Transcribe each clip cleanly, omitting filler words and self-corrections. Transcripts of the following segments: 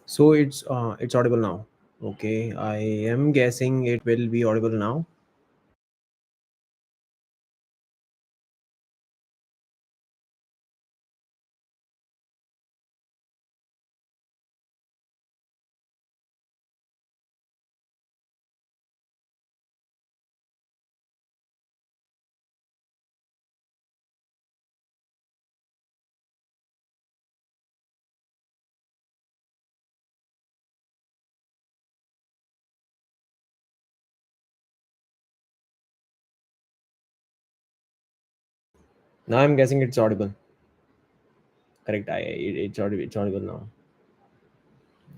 So it's audible now. Okay, I am guessing it will be audible now. Now I'm guessing it's audible. Correct. It's audible now.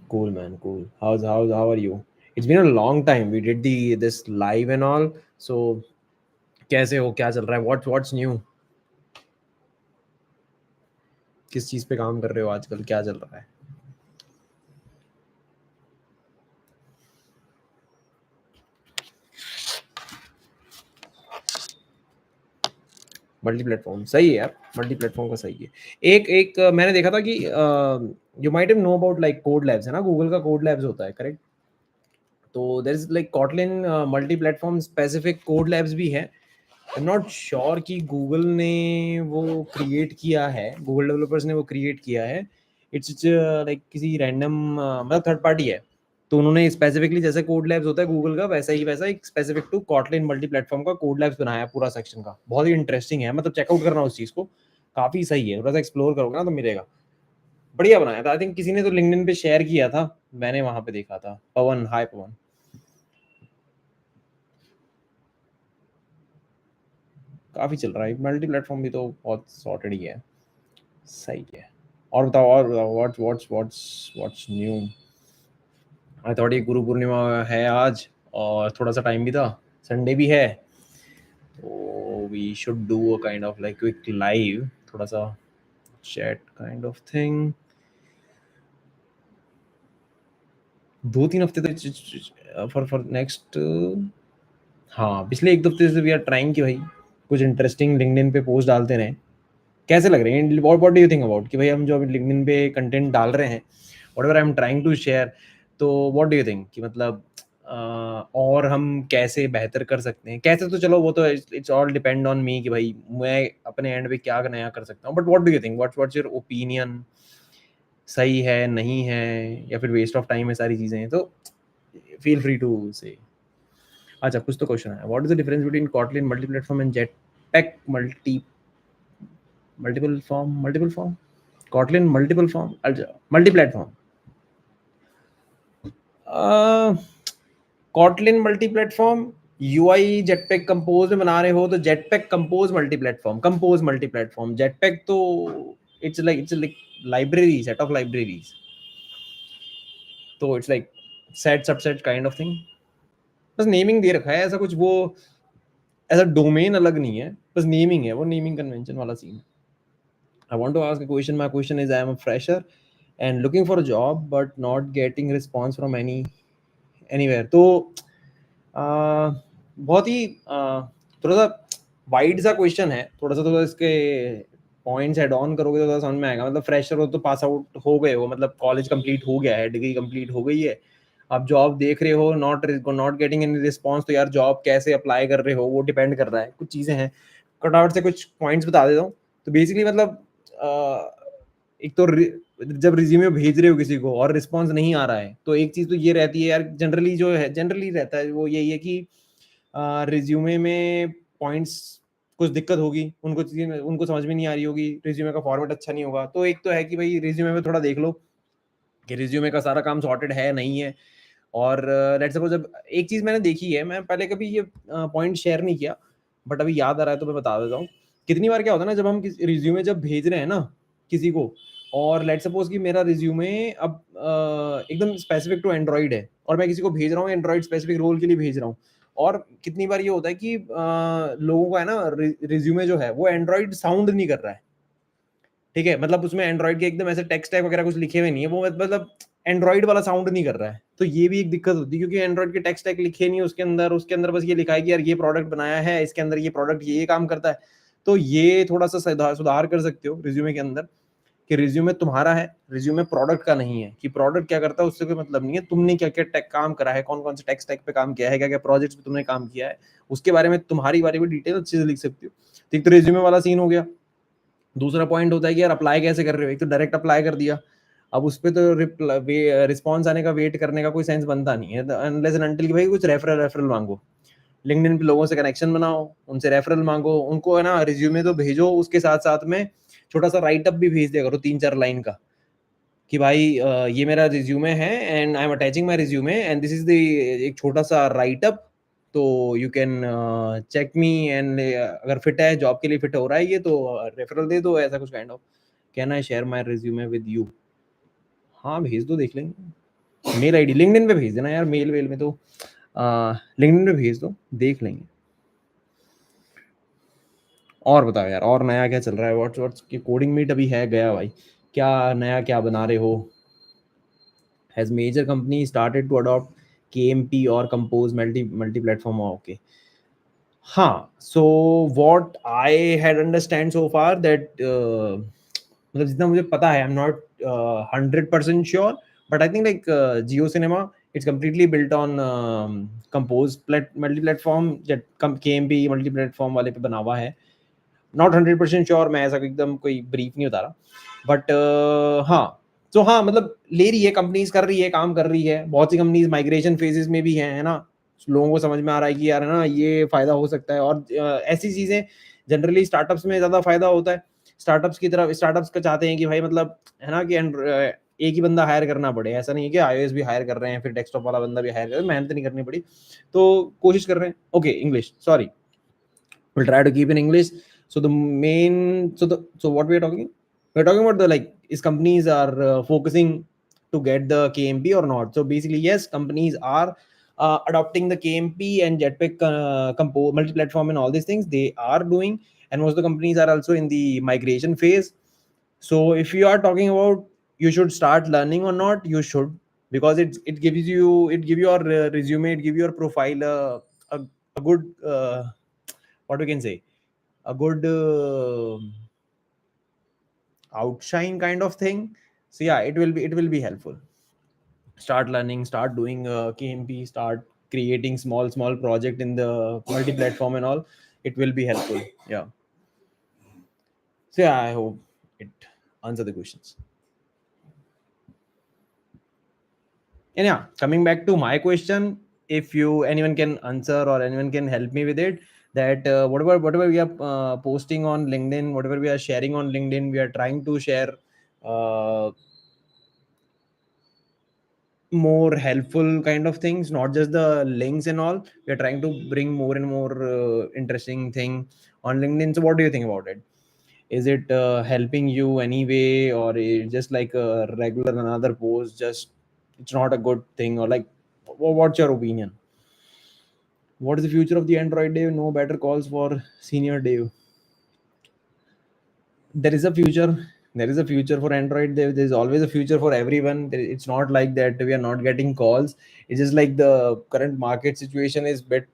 Cool, man. Cool. How are you? It's been a long time. We did the this live and all. So कैसे हो क्या चल रहा है what's new किस चीज पे काम कर रहे हो आजकल क्या चल रहा है मल्टी प्लेटफॉर्म सही है यार मल्टी प्लेटफॉर्म का सही है एक एक मैंने देखा था कि you might have know about like code labs है ना गूगल का कोड लैब्स होता है करेक्ट तो there is like Kotlin multi platform specific code labs भी है आई एम नॉट श्योर कि गूगल ने वो क्रिएट किया है गूगल डेवलपर्स ने वो क्रिएट किया है इट्स लाइक किसी रैंडम मतलब थर्ड पार्टी है तो उन्होंने स्पेसिफिकली जैसे कोड लैब्स होता है गूगल का वैसा एक specific to Kotlin multi platform का कोड लैब्स बनाया है पूरा सेक्शन का बहुत ही इंटरेस्टिंग है मतलब चेकआउट करना उस चीज को काफी सही है थोड़ा सा एक्सप्लोर करोगे ना तो मिलेगा बढ़िया बनाया था आई थिंक किसी ने तो लिंक्डइन पे शेयर किया था मैंने वहां पे देखा था पवन हाय पवन काफी चल रहा है मल्टी प्लेटफॉर्म भी तो बहुत सॉर्टेड ही है सही है और बताओ व्हाट्स न्यू आई थॉट ये गुरु पूर्णिमा है आज और थोड़ा सा टाइम भी था संडे भी है तो we should do a kind of like quick live थोड़ा सा चैट काइंड ऑफ थिंग 2-3 हफ्ते तक फॉर नेक्स्ट हाँ पिछले 1 हफ्ते से वी आर ट्राइंग कि भाई कुछ इंटरेस्टिंग लिंक्डइन पे पोस्ट डालते रहें कैसे लग रहे हैं what do you think about कि भाई हम जो अभी लिंक्डइन पे कंटेंट डाल रहे हैं whatever I am trying to share तो व्हाट डू यू थिंक कि मतलब और हम कैसे बेहतर कर सकते हैं कैसे तो चलो वो तो it's all depend on me कि भाई मैं अपने एंड पे क्या नया कर सकता हूँ but what do you think what's your opinion सही है नहीं है या फिर वेस्ट ऑफ टाइम है सारी चीज़ें हैं तो फील फ्री टू से अच्छा कुछ तो क्वेश्चन है what is the difference between Kotlin multi platform and jet pack multiple form Kotlin multiple form, multi platform. Kotlin multi platform UI Jetpack Compose में बना रहे हो तो Jetpack Compose multi platform Jetpack तो it's like library set of libraries तो it's like set subset kind of thing बस naming दे रखा है ऐसा कुछ वो ऐसा डोमेन अलग नहीं है बस नेमिंग है वो नेमिंग कन्वेंशन वाला सीन है I want to ask a question. My question is I am a fresher and looking for a job but not getting response from anywhere. तो बहुत ही थोड़ा सा वाइड सा क्वेश्चन है थोड़ा इसके पॉइंट्स एड ऑन करोगे तो थोड़ा समझ में आएगा मतलब फ्रेशर हो तो पास आउट हो गए हो मतलब कॉलेज कंप्लीट हो गया है डिग्री कंप्लीट हो गई है आप जॉब देख रहे हो नॉट गेटिंग एनी रिस्पॉन्स तो यार जॉब कैसे अप्लाई कर रहे हो वो डिपेंड कर रहा है कुछ चीज़ें हैं कटआउट से कुछ पॉइंट्स बता देता हूँ तो बेसिकली मतलब एक तो जब रिज्यूमे भेज रहे हो किसी को और रिस्पॉन्स नहीं आ रहा है तो एक चीज़ तो ये रहती है यार जनरली जो है जनरली रहता है वो यही है कि रिज्यूमे में पॉइंट्स कुछ दिक्कत होगी उनको समझ में नहीं आ रही होगी रिज्यूमे का फॉर्मेट अच्छा नहीं होगा तो एक तो है कि भाई रिज्यूमे में थोड़ा देख लो कि रिज्यूमे का सारा काम सॉर्टेड है नहीं है और लेट्स सपोज जब एक चीज़ मैंने देखी है मैं पहले कभी ये पॉइंट शेयर नहीं किया बट अभी याद आ रहा है तो मैं बता देता हूँ कितनी बार क्या होता है ना जब हम रिज्यूमे जब भेज रहे हैं ना किसी को और लेट सपोज कि मेरा रिज्यूमे अब एकदम स्पेसिफिक टू एंड्रॉइड है और मैं किसी को भेज रहा हूँ एंड्रॉइड स्पेसिफिक रोल के लिए भेज रहा हूँ और कितनी बार ये होता है कि लोगों का है ना रिज्यूमे जो है वो एंड्रॉइड साउंड नहीं कर रहा है ठीक है मतलब उसमें एंड्रॉइड के एकदम ऐसे टेक्स्ट टैग वगैरह कुछ लिखे हुए नहीं है वो मतलब एंड्रॉइड वाला साउंड नहीं कर रहा है तो ये भी एक दिक्कत होती है क्योंकि एंड्रॉइड के टेक्स्ट टैग लिखे नहीं उसके अंदर बस ये लिखा है कि यार ये प्रोडक्ट बनाया है इसके अंदर ये प्रोडक्ट ये काम करता है तो ये थोड़ा सा सुधार कर सकते हो रिज्यूमे के अंदर कि रिज्यूमे तुम्हारा है, रिज्यूमे प्रोडक्ट का नहीं है, कि प्रोडक्ट क्या करता है उससे कोई मतलब नहीं है, तुमने क्या क्या टेक काम करा है, कौन कौन से टेक स्टैक पे काम किया है, क्या क्या प्रोजेक्ट्स पे तुमने काम किया है, उसके बारे में तुम्हारी बारे में डिटेल अच्छे से लिख सकते हो। तो एक तो रिज्यूमे वाला सीन हो गया। दूसरा पॉइंट होता है कि यार अप्लाई कैसे कर रहे हो, एक तो डायरेक्ट अप्लाई कर दिया, अब उस पर तो रिस्पॉन्स आने का वेट करने का कोई सेंस बनता नहीं है, अनलेस एंड अनटिल कि भाई कुछ रेफरल रेफरल मांगो, लिंक्डइन पे लोगों से कनेक्शन बनाओ, उनसे रेफरल मांगो, उनको है ना रिज्यूमे तो भेजो, उसके साथ साथ में छोटा सा राइटअप भी भेज दिया करो 3-4 लाइन का, कि भाई ये मेरा रिज्यूमे है and I am attaching my resume and this is the, एक छोटा सा राइटअप, तो you can check me and अगर फिट है, जॉब के लिए फिट हो रहा है ये, तो रेफरल दे दो, ऐसा कुछ kind of, can I share my resume with you. हाँ भेज दो, देख लेंगे। मेल आईडी लिंक्डइन पे भेज देना यार, मेल वेल में तो लिंक्डइन पे भेज दो, देख लेंगे। और बताओ यार, और नया क्या चल रहा है, व्हाट्स व्हाट्स की कोडिंग मीट अभी है गया भाई, क्या नया क्या बना रहे हो? Has major company started to adopt KMP और कंपोज मल्टी प्लेटफॉर्म? ओके, हाँ, so what I had understand so far that, मतलब जितना मुझे पता है, I am not 100% sure, but I think like Jio Cinema it's completely built on compose multi platform, KMP multi platform वाले पे बना हुआ है। नॉट 100% श्योर, मैं ऐसा एकदम कोई ब्रीफ नहीं बता रहा, बट हाँ, तो हाँ मतलब ले रही है कंपनीज, कर रही है, काम कर रही है, बहुत सी कंपनीज माइग्रेशन फेजेस में भी है ना, लोगों को समझ में आ रहा है कि यार है ना ये फायदा हो सकता है, और ऐसी चीजें जनरली स्टार्टअप्स में ज्यादा फायदा होता है। स्टार्टअप्स की तरफ, स्टार्टअप्स का चाहते हैं कि भाई मतलब है ना कि एक ही बंदा हायर करना पड़े, ऐसा नहीं है कि iOS भी हायर कर रहे हैं, फिर डेस्कटॉप वाला बंदा भी हायर कर रहे हैं, मेहनत नहीं करनी पड़ी, तो कोशिश कर रहे हैं। Okay, English, sorry, we'll try to keep in English. So the main, so what we are talking, we're talking about the, like, is companies are focusing to get the KMP or not. So basically yes, companies are adopting the KMP and Jetpack multi-platform and all these things they are doing, and most of the companies are also in the migration phase. So if you are talking about you should start learning or not, you should, because it gives you, it give your resume, it give your profile a good what we can say, a good outshine kind of thing. So yeah, it will be helpful. Start learning, start doing KMP, start creating small project in the multi platform and all, it will be helpful. Yeah, so yeah, I hope it answer the questions. And yeah, coming back to my question, if you anyone can answer or anyone can help me with it, that whatever we are posting on LinkedIn, whatever we are sharing on LinkedIn, we are trying to share uh, more helpful kind of things, not just the links and all. We are trying to bring more and more interesting thing on LinkedIn. So what do you think about it? Is it helping you anyway, or is just like a regular another post, just it's not a good thing, or like what's your opinion? What is the future of the Android Dev? No better calls for senior Dev. There is a future, there is a future for Android. There's always a future for everyone. It's not like that we are not getting calls. It's just like the current market situation is bit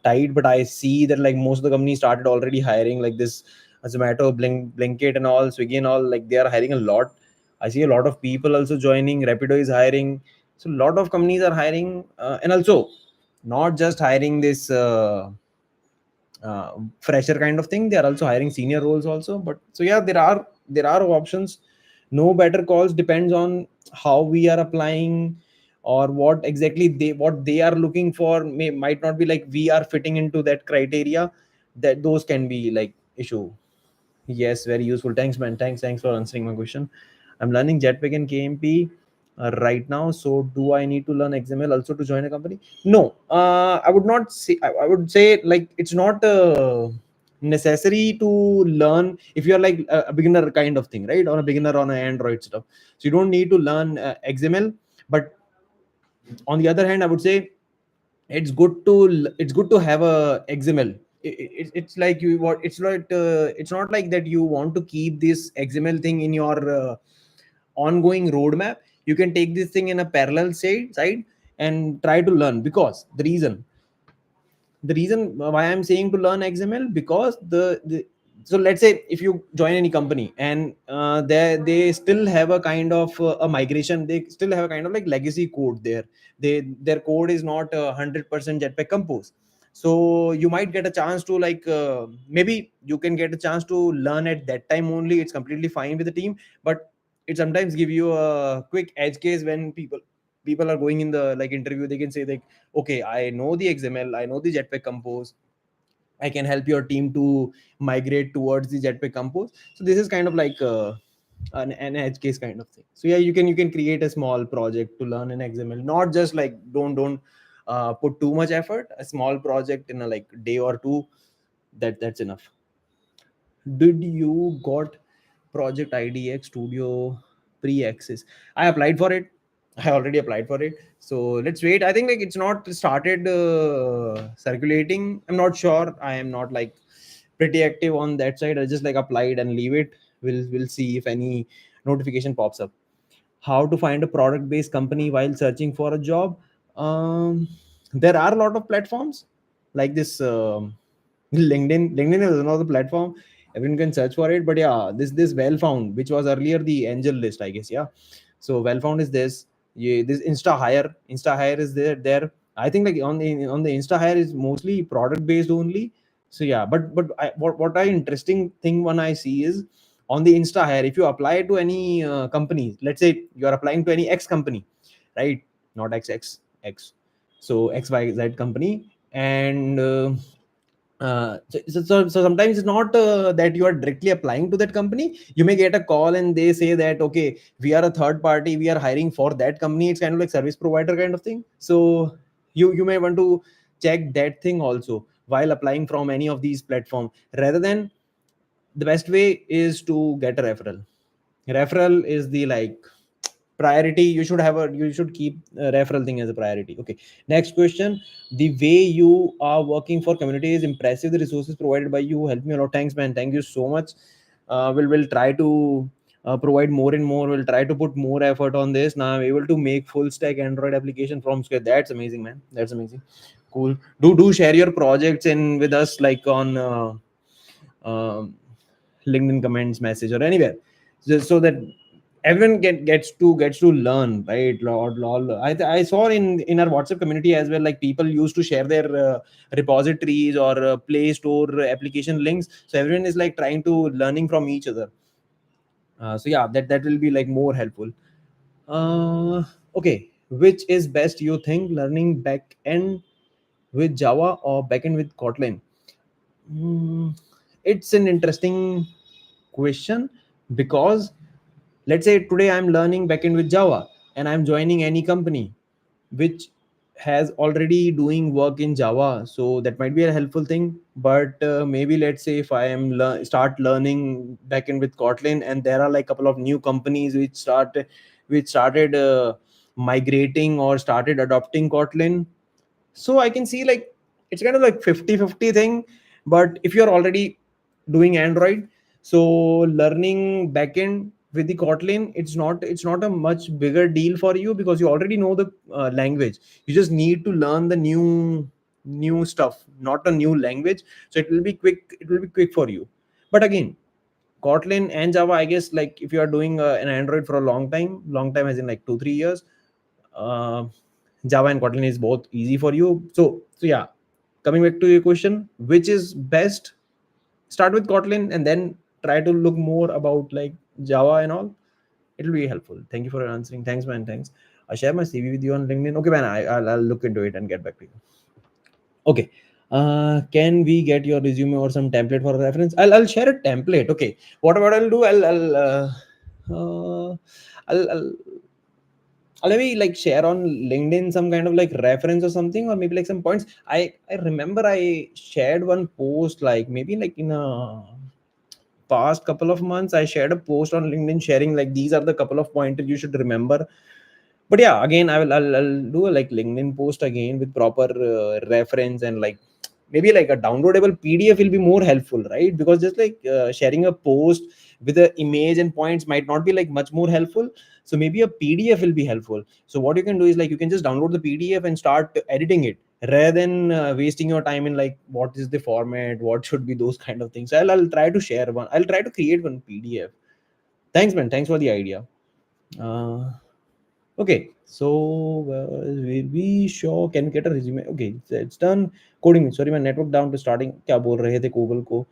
tight, but I see that like most of the companies started already hiring, like this Zomato, Blinkit and all, Swiggy and all, like they are hiring a lot. I see a lot of people also joining. Rapido is hiring, so a lot of companies are hiring, and also not just hiring this fresher kind of thing, they are also hiring senior roles also. But so yeah, there are options. No better calls, depends on how we are applying, or what they are looking for, might not be like we are fitting into that criteria, that those can be like issue. Yes, very useful. Thanks, man. Thanks for answering my question. I'm learning Jetpack and KMP right now. So, do I need to learn XML also to join a company? No, I would not say. I would say like it's not necessary to learn if you are like a beginner kind of thing, right? On a beginner on an Android stuff. So you don't need to learn XML. But on the other hand, I would say it's good to have a XML. It's like you what it's not like that you want to keep this XML thing in your ongoing roadmap. You can take this thing in a parallel side and try to learn, because the reason why I'm saying to learn XML, because So let's say if you join any company and they still have a kind of a migration, they still have a kind of like legacy code there. Their code is not 100% jetpack compose. So you might get a chance to like maybe you can get a chance to learn at that time only. It's completely fine with the team, but it sometimes give you a quick edge case when people are going in the like interview. They can say like, okay, I know the XML, I know the jetpack compose, I can help your team to migrate towards the jetpack compose. So this is kind of like an edge case kind of thing. So yeah, you can create a small project to learn an XML, not just like don't put too much effort. A small project in a like day or two, that's enough. Did you got project IDX Studio pre-access? I applied for it. I already applied for it. So let's wait. I think like it's not started circulating. I'm not sure. I am not like pretty active on that side. I just like applied and leave it. We'll see if any notification pops up. How to find a product based company while searching for a job? um, there are a lot of platforms like this. LinkedIn is another platform. Everyone can search for it. But yeah, this well found, which was earlier the angel list, I guess. Yeah. So well found is this. Yeah, this insta hire is there. I think like on the insta hire is mostly product based only. So yeah, what I interesting thing when I see is on the insta hire, if you apply to any company, let's say you are applying to any X company, right? Not XX, so XYZ company. And so sometimes it's not that you are directly applying to that company. You may get a call and they say that, okay, we are a third party, we are hiring for that company. It's kind of like service provider kind of thing. So you may want to check that thing also while applying from any of these platforms. Rather than, the best way is to get a referral is the like priority. You should keep a referral thing as a priority. Okay, next question. The way you are working for community is impressive. The resources provided by you help me a lot. Thanks, man. Thank you so much. We'll try to provide more and more. We'll try to put more effort on this. Now I'm able to make full stack Android application from scratch. That's amazing, man. That's amazing. Cool. Do share your projects in with us, like on um, LinkedIn comments, message, or anywhere, just so that everyone gets to learn, right? I saw in our WhatsApp community as well, like people used to share their repositories or Play Store application links. So everyone is like trying to learning from each other. So yeah, that will be like more helpful. Okay, which is best you think, learning back end with Java or back end with Kotlin? Mm, it's an interesting question, because let's say today I'm learning backend with Java and I'm joining any company which has already doing work in Java, so that might be a helpful thing. But maybe let's say if I am start learning backend with Kotlin, and there are like couple of new companies which started migrating or started adopting Kotlin, so I can see like it's kind of like 50-50 thing. But if you're already doing Android, so learning backend with the Kotlin, it's not a much bigger deal for you, because you already know the language. You just need to learn the new stuff, not a new language. So it will be quick for you. But again, Kotlin and Java, I guess, like if you are doing an Android for a long time as in like 2-3 years, uh, Java and Kotlin is both easy for you. So yeah, coming back to your question, which is best? Start with Kotlin and then try to look more about like Java and all. It'll be helpful. Thank you for answering. Thanks, man. Thanks. I'll share my CV with you on LinkedIn. Okay, man. I'll look into it and get back to you. Okay. Can we get your resume or some template for reference? I'll share a template. Okay. What I'll do? Uh, I'll maybe like share on LinkedIn some kind of like reference or something, or maybe like some points. I remember I shared one post, like maybe like in a past couple of months. I shared a post on LinkedIn sharing like these are the couple of pointers you should remember. But yeah, again, I'll do a like LinkedIn post again with proper reference, and like maybe like a downloadable PDF will be more helpful, right? Because just like sharing a post with the image and points might not be like much more helpful. So maybe a PDF will be helpful. So what you can do is like you can just download the PDF and start editing it, rather than wasting your time in like what is the format, what should be those kind of things. I'll try to share one. I'll try to create one PDF. Thanks, man. Thanks for the idea. uh, okay, so will we show, can we get a resume? Okay, it's done. Coding, sorry, my network down to starting. क्या बोल रहे थे Google को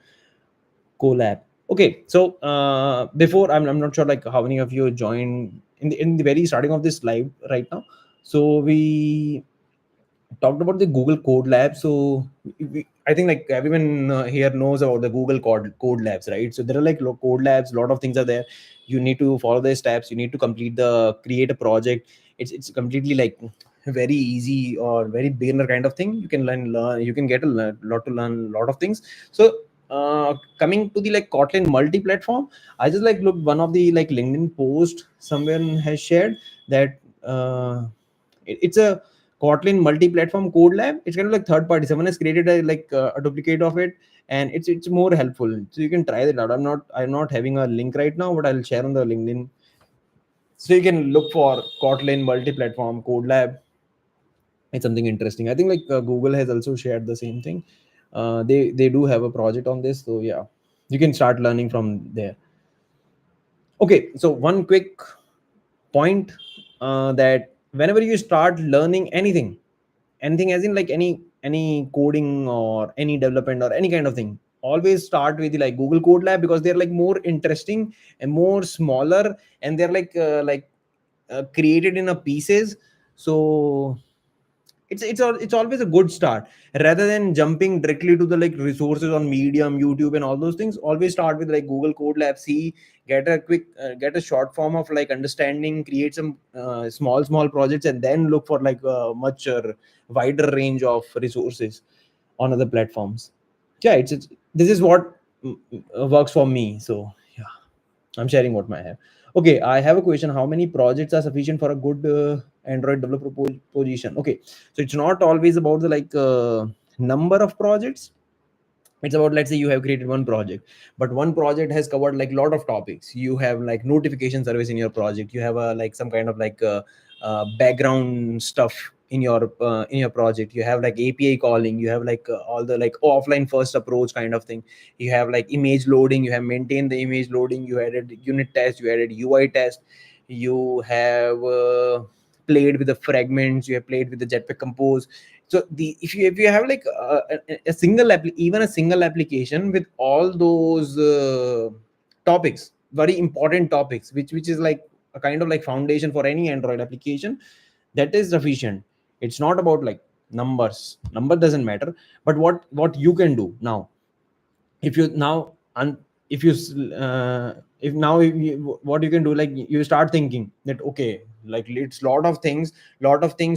collab. Okay, so before, I'm not sure like how many of you joined in the very starting of this live right now. So we talked about the Google Code Lab. So I think like everyone here knows about the Google Code Labs, right? So there are like code labs, a lot of things are there. You need to follow the steps. You need to create a project. It's completely like very easy or very beginner kind of thing. You can learn. You can get lot to learn a lot of things. So coming to the like Kotlin multi-platform, I just like looked one of the like LinkedIn post someone has shared that it's a Kotlin multi-platform code lab. It's kind of like third party. Someone has created a duplicate of it, and it's more helpful. So you can try that out. I'm not having a link right now, but I'll share on the LinkedIn. So you can look for Kotlin multi-platform code lab. It's something interesting. I think like Google has also shared the same thing. They do have a project on this, so yeah, you can start learning from there. Okay, so one quick point, that whenever you start learning anything as in like any coding or any development or any kind of thing, always start with the like Google Code Lab, because they're like more interesting and more smaller, and they're created in a pieces. So it's always a good start, rather than jumping directly to the like resources on Medium, YouTube, and all those things. Always start with like Google Code Lab. See, get a short form of like understanding, create some small projects, and then look for like a much wider range of resources on other platforms. Yeah, it's this is what works for me. So yeah, I'm sharing what I have. Okay, I have a question. How many projects are sufficient for a good Android developer position? Okay, so it's not always about the like number of projects. It's about, let's say you have created one project, but one project has covered like a lot of topics. You have like notification service in your project. You have a like some kind of like background stuff in your project. You have like API calling. You have like all the like offline first approach kind of thing. You have like image loading. You have maintained the image loading. You added unit test. You added UI test. You have played with the fragments. You have played with the Jetpack Compose. So the if you have like a single even a single application with all those topics, very important topics, which is like a kind of like foundation for any Android application, that is sufficient. It's not about like number doesn't matter, but what you can do now. If you now if you if now what you can do, like you start thinking that okay, like it's lot of things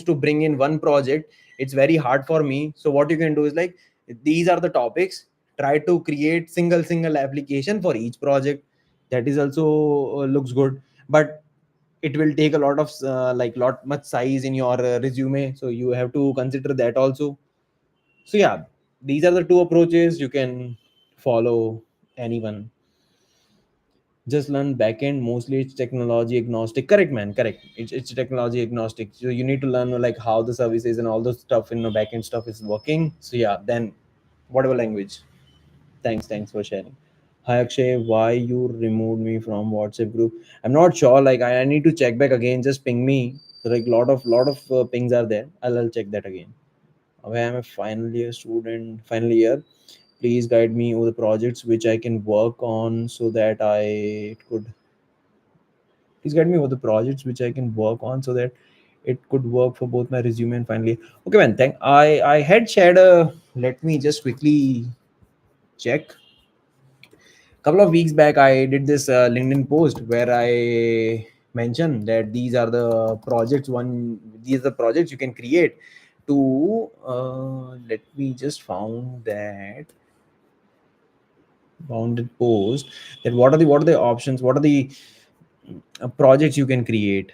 to bring in one project. It's very hard for me. So what you can do is like, these are the topics. Try to create single application for each project. That is also looks good, but it will take a lot of like lot much size in your resume, so you have to consider that also. So yeah, these are the two approaches you can follow. Anyone, just learn backend. Mostly it's technology agnostic. Correct, man. Correct. It's technology agnostic. So you need to learn like how the services and all the stuff in the backend stuff is working. So yeah, then whatever language. Thanks for sharing. Hi Akshay, why you removed me from WhatsApp group? I'm not sure. Like I need to check back again. Just ping me. So, like lot of pings are there. I'll check that again. I am a final year student. Final year, please guide me over the projects which I can work on, so that I could please guide me over the projects which I can work on, so that it could work for both my resume and finally. Okay, man. Thank I had shared a, let me just quickly check. Couple of weeks back I did this LinkedIn post where I mentioned that these are the projects you can create to let me just found that post, that what are the options, what are the projects you can create,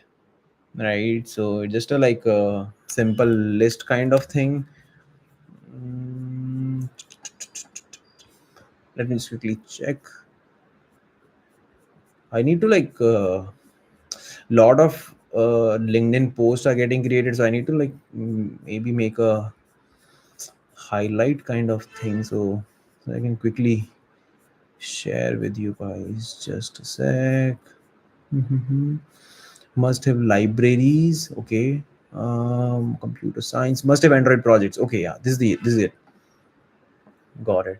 right? So just a like a simple list kind of thing. Mm, let me just quickly check. I need to like lot of LinkedIn posts are getting created, so I need to like maybe make a highlight kind of thing, so I can quickly share with you guys. Just a sec. Mhm. Must have libraries. Okay. Computer science must have Android projects. Okay, yeah, this is it. Got it.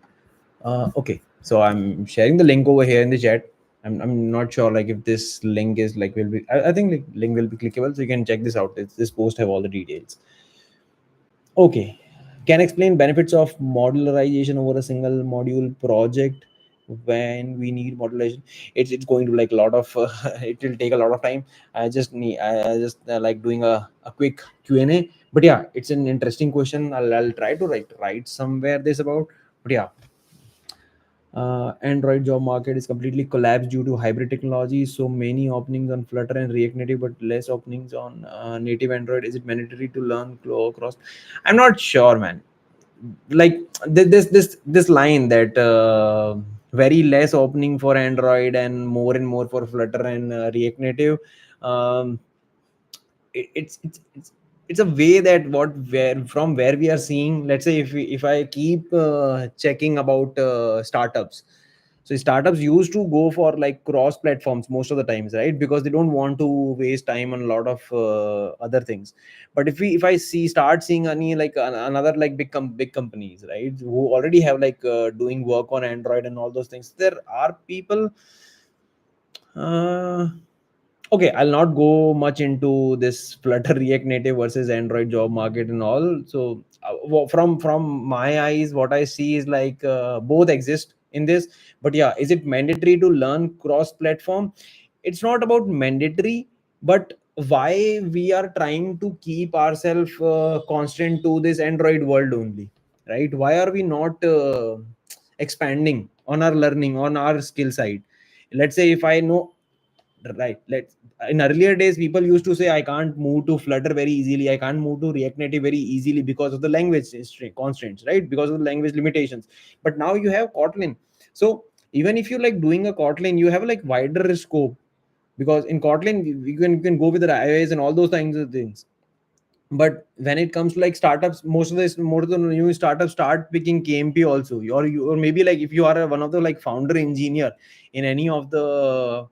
Okay, so I'm sharing the link over here in the chat. I'm not sure like if this link is like will be. I think like, link will be clickable, so you can check this out. This post have all the details. Okay, can explain benefits of modularization over a single module project when we need modularization. It's going to like a lot of it will take a lot of time. I just like doing a quick Q&A. But yeah, it's an interesting question. I'll try to write somewhere this about. But yeah, Android job market is completely collapsed due to hybrid technology. So many openings on Flutter and React Native, but less openings on native Android. Is it mandatory to learn cross? I'm not sure, man. Like this line that very less opening for Android and more for Flutter and React Native. Um, it, it's a way that what where from where we are seeing. Let's say if I keep checking about startups, so startups used to go for like cross platforms most of the times, right? Because they don't want to waste time on a lot of other things. But if I start seeing any like another like big companies, right, who already have like doing work on Android and all those things, there are people. uh, okay, I'll not go much into this Flutter React Native versus Android job market and all. So from my eyes, what I see is like both exist in this. But yeah, is it mandatory to learn cross platform? It's not about mandatory, but why we are trying to keep ourselves constant to this Android world only, right? Why are we not expanding on our learning, on our skill side? Let's say if I know, right, let's, in earlier days people used to say I can't move to Flutter very easily, I can't move to React Native very easily because of the language constraints, right, because of the language limitations. But now you have Kotlin. So even if you like doing a Kotlin, you have like wider scope, because in Kotlin you can go with the iOS and all those kinds of things. But when it comes to like startups, most of the new startups start picking KMP also. Or maybe like if you are one of the like founder engineer in any of the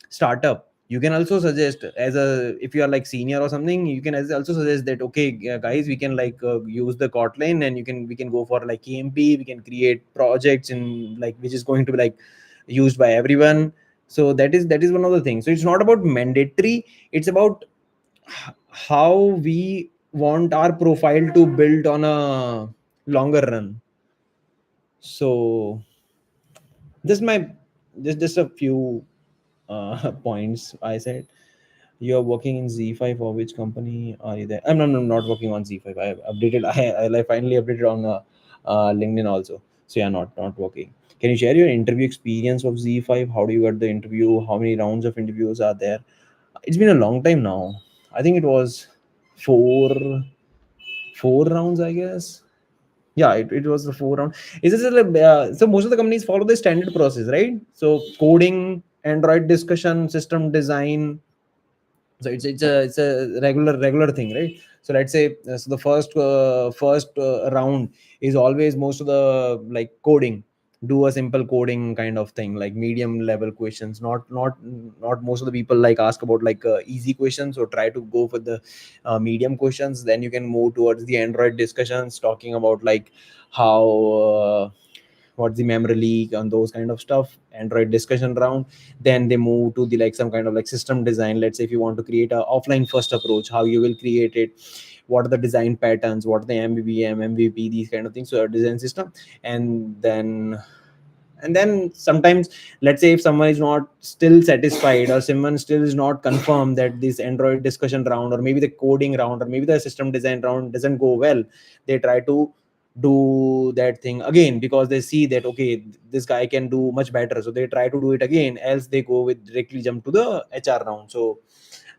startup, you can also suggest as a, if you are like senior or something, you can also suggest that okay, guys, we can like use the Kotlin, and we can go for like KMP, we can create projects in like which is going to be like used by everyone. So that is one of the things. So it's not about mandatory, it's about how we want our profile to build on a longer run. So this my just a few points I said. You're working in Z5, for which company are you there? I'm not working on Z5. I have updated. I like finally updated on LinkedIn also. So yeah, not working. Can you share your interview experience of Z5? How do you get the interview? How many rounds of interviews are there? It's been a long time now. I think it was four rounds, I guess. Yeah, it was the four round. Is this like, so most of the companies follow the standard process, right? So coding, Android discussion, system design. So it's a regular thing, right? So let's say so the first round is always most of the like coding. Do a simple coding kind of thing, like medium level questions. Not most of the people like ask about like easy questions, or try to go for the medium questions. Then you can move towards the Android discussions, talking about like how what's the memory leak and those kind of stuff, Android discussion round. Then they move to the like some kind of like system design. Let's say if you want to create a offline first approach, how you will create it, what are the design patterns, what are the MVVM, MVP, these kind of things. So a design system. And then sometimes, let's say if someone is not still satisfied, or someone still is not confirmed that this Android discussion round, or maybe the coding round, or maybe the system design round doesn't go well, they try to do that thing again, because they see that okay, this guy can do much better, so they try to do it again, else they go with directly jump to the HR round. So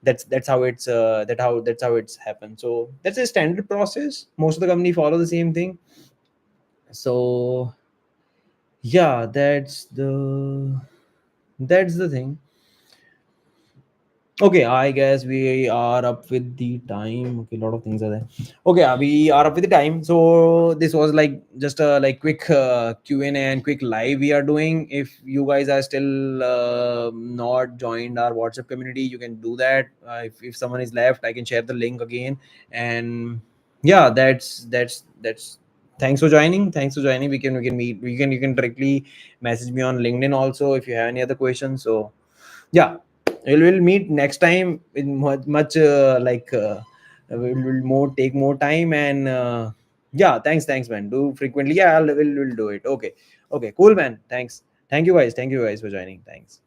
that's how it's that's how it's happened. So that's a standard process, most of the company follow the same thing. So yeah, that's the thing. Okay, I guess we are up with the time. Okay, a lot of things are there. Okay, we are up with the time. So this was like just a like quick Q&A and quick live we are doing. If you guys are still not joined our WhatsApp community, you can do that. If someone is left, I can share the link again. And yeah, that's. Thanks for joining. Thanks for joining. We can meet. You can directly message me on LinkedIn also if you have any other questions. So yeah, we'll meet next time in much will more take more time. And yeah, thanks man, do frequently. Yeah, we'll do it. Okay, okay, cool man. Thanks. Thank you guys for joining. Thanks.